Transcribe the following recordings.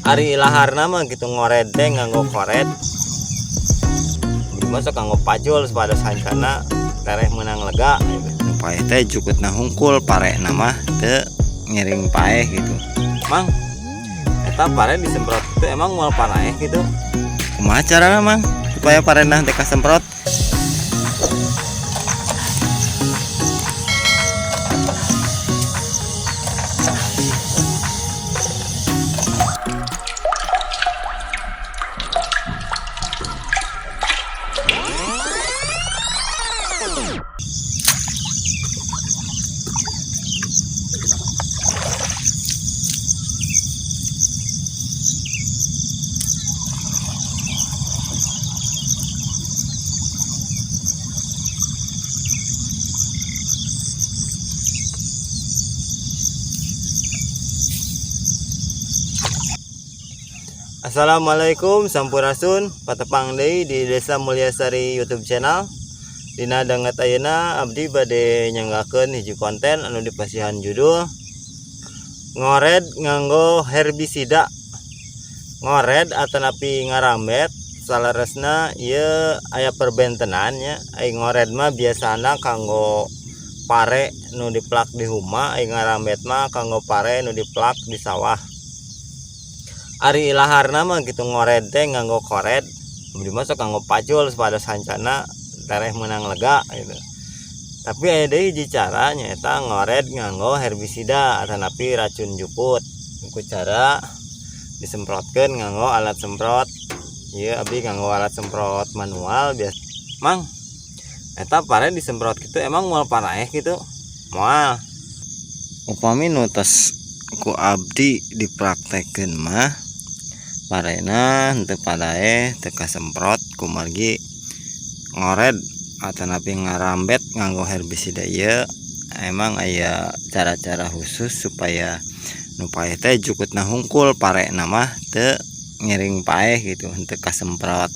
Ari ilaharna mah gitu ngored teh nganggo koret. Masuk nganggo pajul sepados hancana tereh menang lega gitu. Paeh teh cukutna hungkul, pare nama teu ngiring paeh gitu. Mang, eta pare disemprot itu emang moal paraeh gitu. Kumaha carana Mang supaya parena teh kasemprot? Assalamualaikum sampurasun, patepang deui di Desa Mulyasari YouTube channel. Dina danget ayeuna abdi bade nyanggakeun hiji konten anu dipasihan judul ngored nganggo herbisida. Ngored atanapi ngarambet salaresna ieu aya perbentenan nya. Ai ngored mah biasana kanggo pare nu diplak di huma, ai ngarambet mah kanggo pare nu diplak di sawah. Ari ilaharna mah gitu ngored teh nganggo koret, dimasuk nganggo pacul sepados hancana tereh menang lega gitu. Tapi aya deui hiji cara nyaeta ngored nganggo herbisida atanapi racun juput. Ku cara disemprotkeun nganggo alat semprot. Ieu abdi nganggo alat semprot manual biasa. Mang, eta pare disemprot kitu emang moal paraeh gitu? Moal. Upami nu tos ku abdi dipraktekeun mah parena henteu padaeh teu kasemprot kumargi ngored atanapi ngarambet nganggo herbisida ieu emang aya cara-cara khusus supaya nu paeh teh cukutna hungkul, parena mah teu ngiring paeh gitu, henteu kasemprot.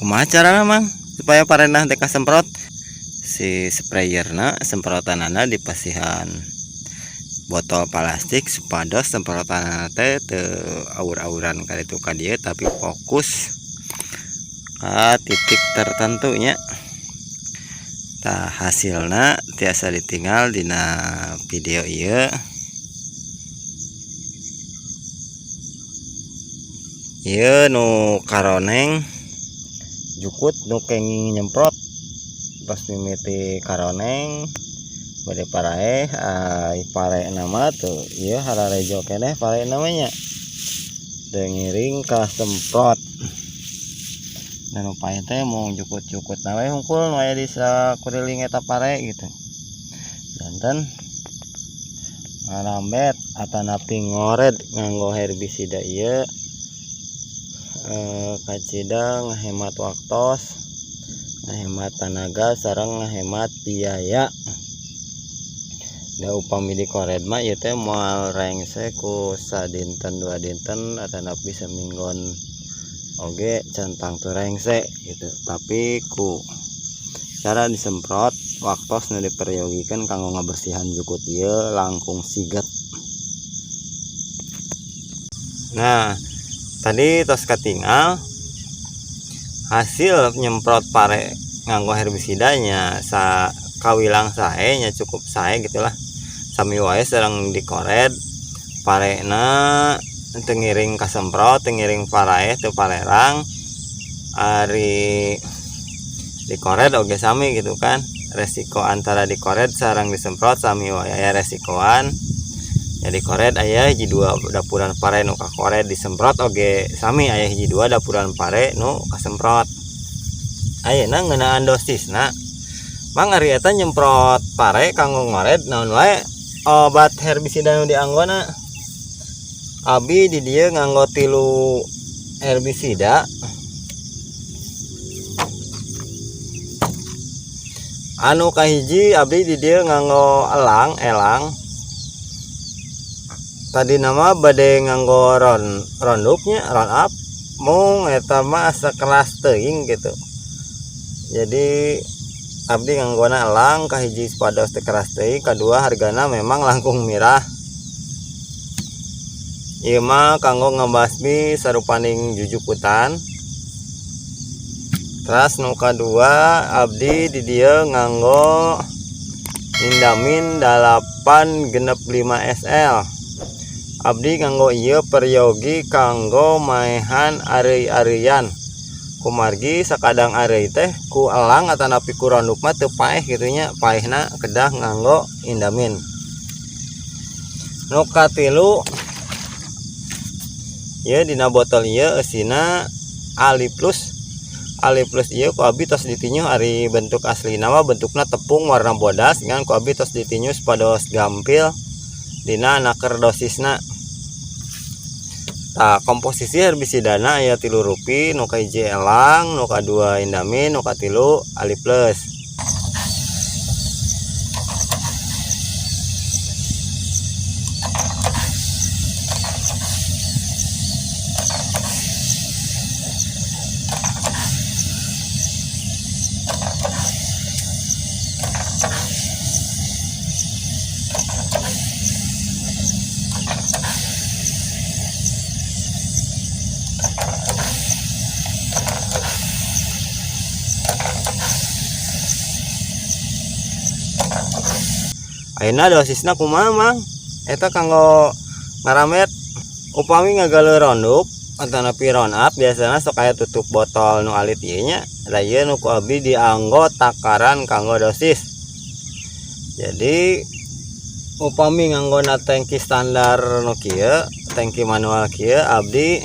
Kumaha carana Mang supaya parena teu kasemprot? Si sprayerna semprotanana dipasihan botol plastik supados semprotanana teh teu aur-auran kaditu ka dieu tapi fokus ka titik tertentu nya. Tah hasilna tiasa ditinggal dina video ieu. Ieu nu karoneng jukut nu kenging nyemprot pas mimiti karoneng bade paraeh ai pare nama tuh ieu hararejo keneh pare namanya teu ngiring ka semprot. Dan upaya teh mau jukut-jukut na we hungkul nu aya di sakuriling eta pare gitu. Janten ngarambet atanapi ngored nganggo herbisida ieu kacida ngahemat waktos, ngahemat tenaga sareng ngahemat biaya. Da upami di kored mah ieu teh moal rengse ku sadinten dua dinten atanapi saminggon oge centang tu rengse gitu. Tapi ku cara disemprot waktos nu diperyogikan kanggo ngabersihan jukut ieu langkung siget. Nah, tadi tos katinggal hasil nyemprot pare nganggo herbisidanya sa kawilang sae nya cukup sae gitulah. Sami wae sareng dikored parena teu ngiring kasemprot, teu ngiring paraeh, teu parerang. Ari dikored oge sami gitu kan. Resiko antara dikored sareng disemprot sami wae aya resikoan. Ya dikored aya hiji 2 dapuran pare nu kakored, disemprot oge sami aya hiji 2 dapuran pare nu kasemprot. Ayeuna ngeunaan dosisna. Mang ari eta nyemprot pare kanggo ngored naon wae obat herbisida nu dianggona. Abi di dieu nganggo 3 herbisida. Anu kahiji abdi di dieu nganggo elang. Tadi nama bade nganggo rondupnya round up mung eta mah sakeras teuing gitu. Jadi abdi nganggona elang kahiji sepados teu keras teuing, kadua hargana memang langkung mirah. Ieu mah kanggo ngabasmi sarupaning jujukutan. Terus nu kadua abdi di dieu nganggo Indamin 865 SL. Abdi nganggo ieu peryogi kanggo maehan areuy-areuyan. Kumargi sakadang areuy teh ku elang atanapi ku ronduk mah teu paeh kitu nya, paehna kedah nganggo Indamin. Nu katilu ieu dina botol ieu eusina Ali Plus. Ali Plus ieu ku abdi tos ditinyu ari bentuk aslina mah bentukna tepung warna bodas ngan ku abdi tos ditinyu supados gampil dina naker dosisna. Tah komposisi herbisidana aya 3 rupi, nu kahiji elang, nu kadua Indamin, nu katilu Ali Plus. Ayeuna dosisna kumaha Mang? Eta kanggo ngaramet upami ngagalu ronduk atanapi round up biasana sok aya tutup botol nu alit ieu nya. Da ieu nu ku abdi dianggo takaran kanggo dosis. Jadi upami nganggona tangki standar nu kieu, tangki manual kieu abdi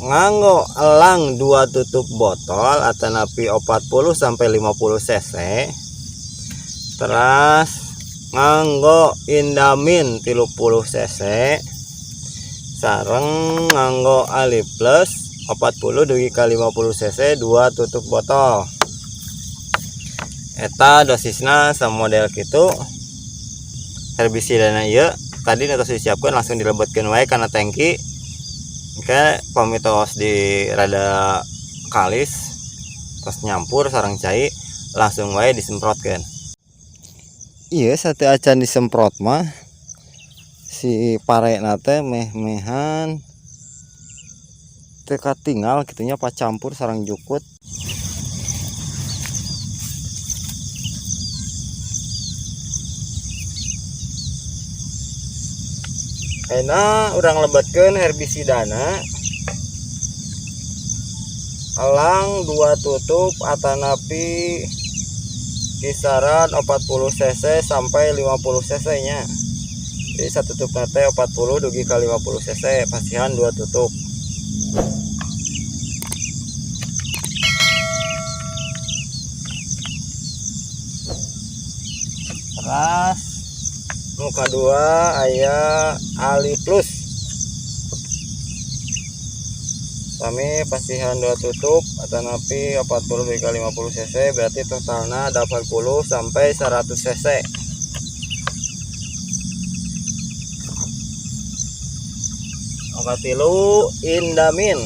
nganggo elang 2 tutup botol atanapi 40 sampai 50 cc. Terus nganggo Indamin 30 cc sareng nganggo Ali Plus 40 dugi ka 50 cc 2 tutup botol. Eta dosisna samodel kitu. Herbisidana ieu tadi tos disiapkeun langsung dilebetkeun wae kana tangki. Oke, pamitos di rada kalis tos nyampur sareng cai langsung wae disemprotkeun. Iya sate acan disemprot mah si parena teh meh-mehan teu katinggal kitunya pacampur sareng jukut. Ayeuna urang lebetkeun herbisidana elang 2 tutup atanapi kisaran 40 cc sampai 50 cc nya. Jadi satu tutup nate 40 dugi ka 50 cc, pasihan 2 tutup. Terus nu kadua aya Ali Plus. Kami pasihan 2 tutup atanapi 40 dugi ka 50 cc, berarti totalna 80 sampai 100 cc. Katilu Indamin.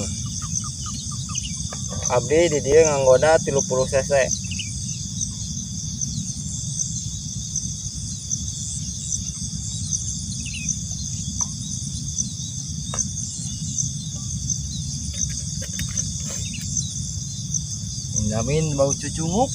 Abdi di dieu nganggona 30 cc. Indamin bau cucunguk.